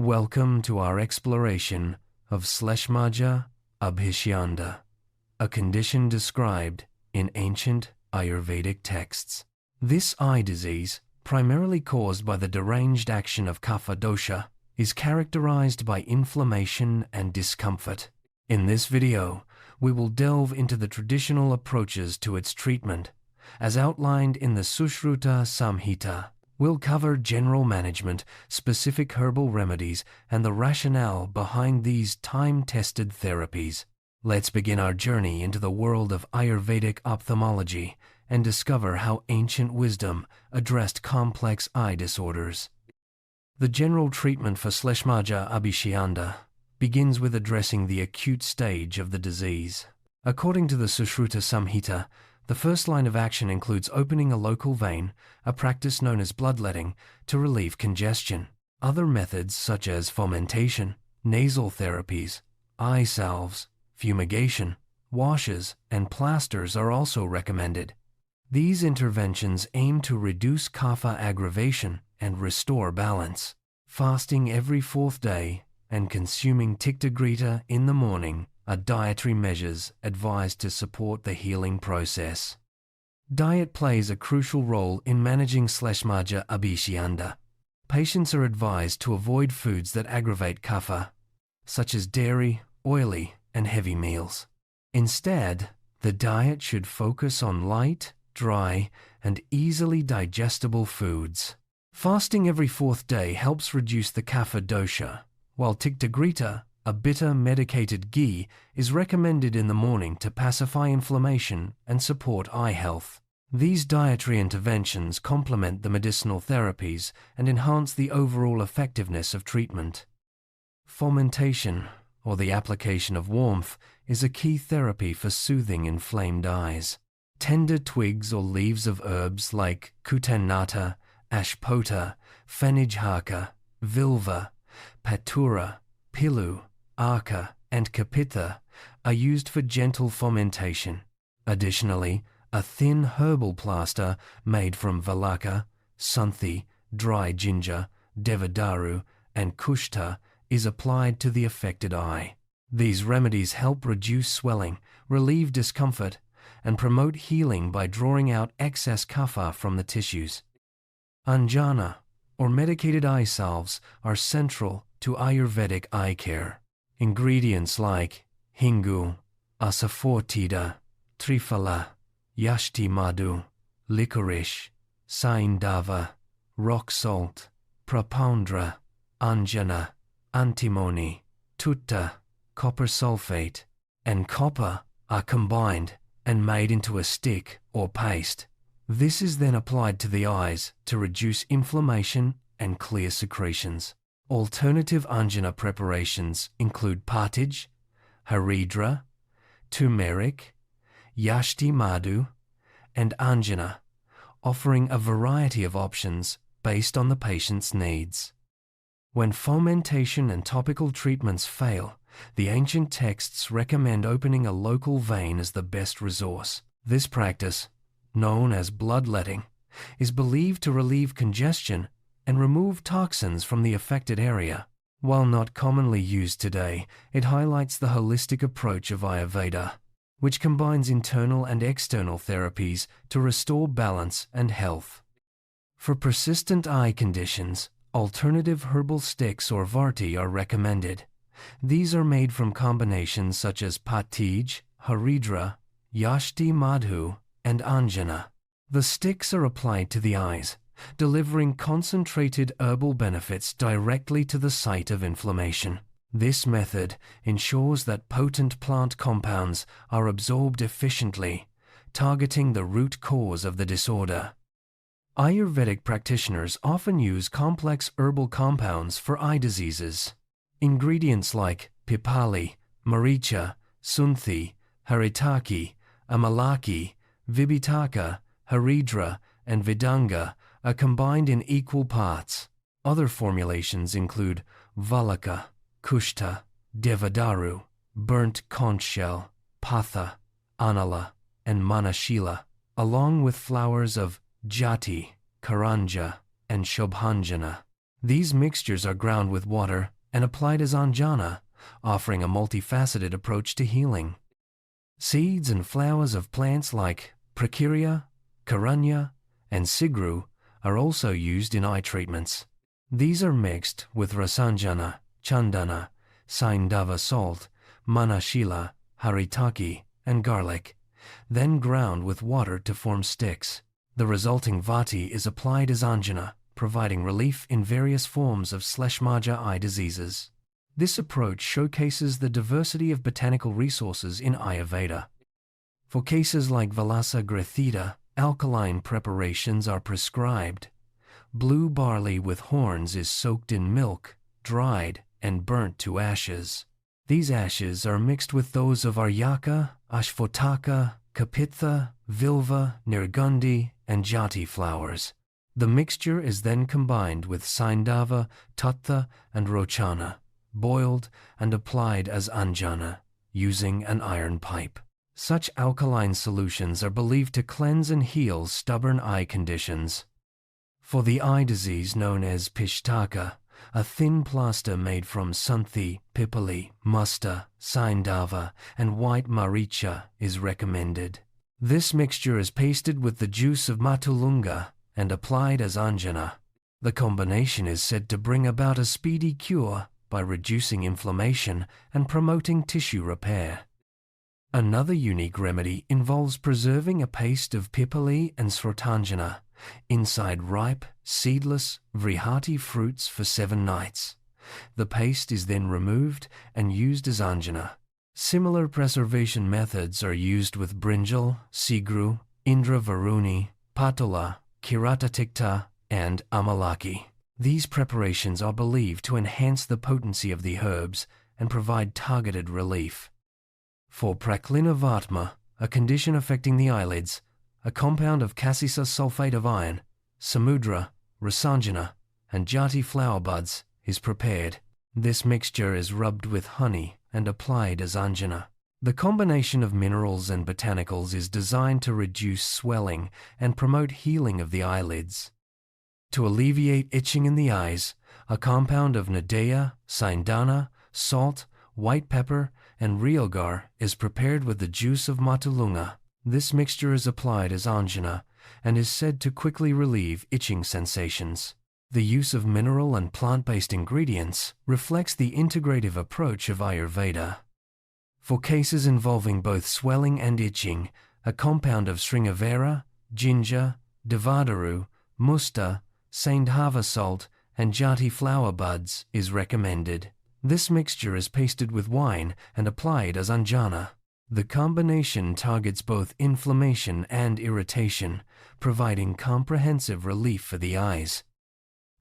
Welcome to our exploration of Shleshmaj Abhishyanda, a condition described in ancient Ayurvedic texts. This eye disease, primarily caused by the deranged action of Kapha dosha, is characterized by inflammation and discomfort. In this video, we will delve into the traditional approaches to its treatment, as outlined in the Sushruta Samhita. We'll cover general management, specific herbal remedies, and the rationale behind these time-tested therapies. Let's begin our journey into the world of Ayurvedic ophthalmology and discover how ancient wisdom addressed complex eye disorders. The general treatment for Shleshmaj Abhishyanda begins with addressing the acute stage of the disease. According to the Sushruta Samhita, the first line of action includes opening a local vein, a practice known as bloodletting, to relieve congestion. Other methods such as fomentation, nasal therapies, eye-salves, fumigation, washes, and plasters are also recommended. These interventions aim to reduce kapha aggravation and restore balance. Fasting every fourth day and consuming Tikta-Ghrita in the morning are dietary measures advised to support the healing process. Diet plays a crucial role in managing Shleshmaj Abhishyanda. Patients are advised to avoid foods that aggravate kapha, such as dairy, oily, and heavy meals. Instead, the diet should focus on light, dry, and easily digestible foods. Fasting every fourth day helps reduce the kapha dosha, while Tikta-Ghrita, a bitter medicated ghee, is recommended in the morning to pacify inflammation and support eye health. These dietary interventions complement the medicinal therapies and enhance the overall effectiveness of treatment. Fomentation, or the application of warmth, is a key therapy for soothing inflamed eyes. Tender twigs or leaves of herbs like Kutannata, Ashpota, Fenijhaka, Vilva, Patura, Pilu, Arka, and Kapitha are used for gentle fomentation. Additionally, a thin herbal plaster made from Valaka, Shunthi, dry ginger, Devandaru, and Kushta is applied to the affected eye. These remedies help reduce swelling, relieve discomfort, and promote healing by drawing out excess kapha from the tissues. Anjana, or medicated eye salves, are central to Ayurvedic eye care. Ingredients like hingu, asafoetida, triphala, yashti madhu, licorice, saindava, rock salt, prapoundra, Anjana, antimony, tutta, copper sulfate, and copper are combined and made into a stick or paste. This is then applied to the eyes to reduce inflammation and clear secretions. Alternative Anjana preparations include partij, haridra, turmeric, yashti madhu, and Anjana, offering a variety of options based on the patient's needs. When fomentation and topical treatments fail, the ancient texts recommend opening a local vein as the best resource. This practice, known as bloodletting, is believed to relieve congestion and remove toxins from the affected area. While not commonly used today, it highlights the holistic approach of Ayurveda, which combines internal and external therapies to restore balance and health. For persistent eye conditions, alternative herbal sticks or varti are recommended. These are made from combinations such as partij, haridra, yashti madhu, and Anjana. The sticks are applied to the eyes, delivering concentrated herbal benefits directly to the site of inflammation. This method ensures that potent plant compounds are absorbed efficiently, targeting the root cause of the disorder. Ayurvedic practitioners often use complex herbal compounds for eye diseases. Ingredients like pipali, maricha, Shunthi, haritaki, amalaki, vibhitaka, haridra, and vidanga are combined in equal parts. Other formulations include Valaka, Kushta, Devandaru, burnt conch shell, Patha, Anala, and Manashila, along with flowers of Jati, Karanja, and Shobhanjana. These mixtures are ground with water and applied as Anjana, offering a multifaceted approach to healing. Seeds and flowers of plants like Prakiria, Karanya, and Sigru are also used in eye treatments. These are mixed with Rasanjana, Chandana, Saindava salt, Manashila, Haritaki, and garlic, then ground with water to form sticks. The resulting vati is applied as Anjana, providing relief in various forms of Shleshmaja eye diseases. This approach showcases the diversity of botanical resources in Ayurveda. For cases like Valasa grathita, alkaline preparations are prescribed. Blue barley with horns is soaked in milk, dried, and burnt to ashes. These ashes are mixed with those of Aryaka, Ashphotaka, Kapitha, Vilva, Nirgundi, and Jati flowers. The mixture is then combined with Saindava, Tattha, and Rochana, boiled and applied as Anjana, using an iron pipe. Such alkaline solutions are believed to cleanse and heal stubborn eye conditions. For the eye disease known as Pishtaka, a thin plaster made from Shunthi, Pipali, Musta, Saindava, and white maricha is recommended. This mixture is pasted with the juice of Matulunga and applied as Anjana. The combination is said to bring about a speedy cure by reducing inflammation and promoting tissue repair. Another unique remedy involves preserving a paste of Pipali and Srotanjana inside ripe, seedless, vrihati fruits for 7 nights. The paste is then removed and used as Anjana. Similar preservation methods are used with brinjal, sigru, Indra Varuni, patula, kirata-tikta, and amalaki. These preparations are believed to enhance the potency of the herbs and provide targeted relief. For praklinavatma, a condition affecting the eyelids, a compound of cassia sulfate of iron, samudra, rasanjana, and jati flower buds is prepared. This mixture is rubbed with honey and applied as Anjana. The combination of minerals and botanicals is designed to reduce swelling and promote healing of the eyelids. To alleviate itching in the eyes, a compound of nadeya, saindana, salt, white pepper, and realgar is prepared with the juice of matulunga. This mixture is applied as Anjana and is said to quickly relieve itching sensations. The use of mineral and plant-based ingredients reflects the integrative approach of Ayurveda. For cases involving both swelling and itching, a compound of Sringavera, ginger, Devadaru, musta, Saindhava salt, and Jati flower buds is recommended. This mixture is pasted with wine and applied as Anjana. The combination targets both inflammation and irritation, providing comprehensive relief for the eyes.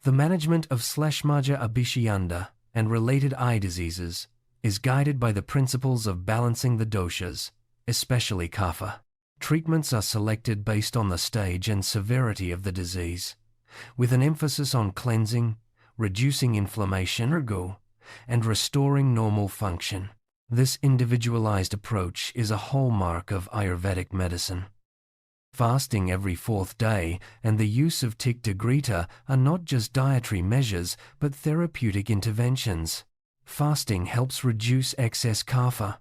The management of Shleshmaj Abhishyanda and related eye diseases is guided by the principles of balancing the doshas, especially kapha. Treatments are selected based on the stage and severity of the disease, with an emphasis on cleansing, reducing inflammation and restoring normal function. This individualized approach is a hallmark of Ayurvedic medicine. Fasting every 4th day and the use of Tikta-Ghrita are not just dietary measures but therapeutic interventions. Fasting helps reduce excess kapha,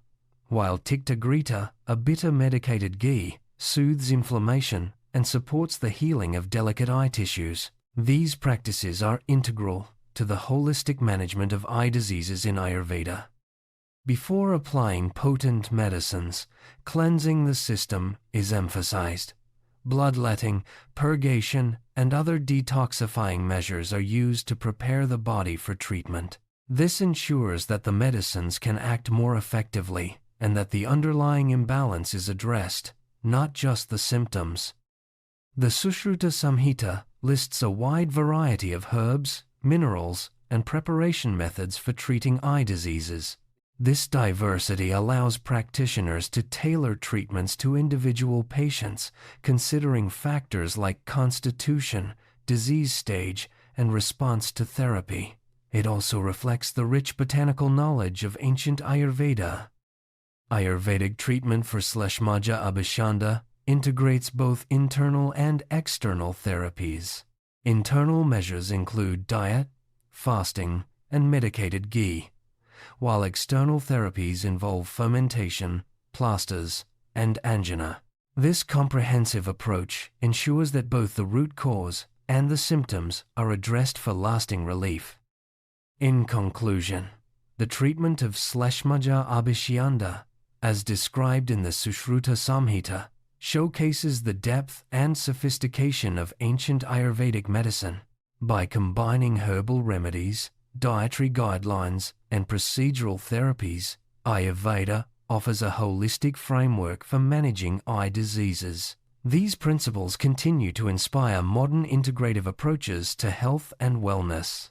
while Tikta-Ghrita, a bitter medicated ghee, soothes inflammation and supports the healing of delicate eye tissues. These practices are integral to the holistic management of eye diseases in Ayurveda. Before applying potent medicines, cleansing the system is emphasized. Bloodletting, purgation, and other detoxifying measures are used to prepare the body for treatment. This ensures that the medicines can act more effectively and that the underlying imbalance is addressed, not just the symptoms. The Sushruta Samhita lists a wide variety of herbs, minerals, and preparation methods for treating eye diseases. This diversity allows practitioners to tailor treatments to individual patients, considering factors like constitution, disease stage, and response to therapy. It also reflects the rich botanical knowledge of ancient Ayurveda. Ayurvedic treatment for Shleshmaj Abhishyanda integrates both internal and external therapies. Internal measures include diet, fasting, and medicated ghee, while external therapies involve fomentation, plasters, and Anjana. This comprehensive approach ensures that both the root cause and the symptoms are addressed for lasting relief. In conclusion, the treatment of Shleshmaj Abhishyanda, as described in the Sushruta Samhita, showcases the depth and sophistication of ancient Ayurvedic medicine. By combining herbal remedies, dietary guidelines, and procedural therapies, Ayurveda offers a holistic framework for managing eye diseases. These principles continue to inspire modern integrative approaches to health and wellness.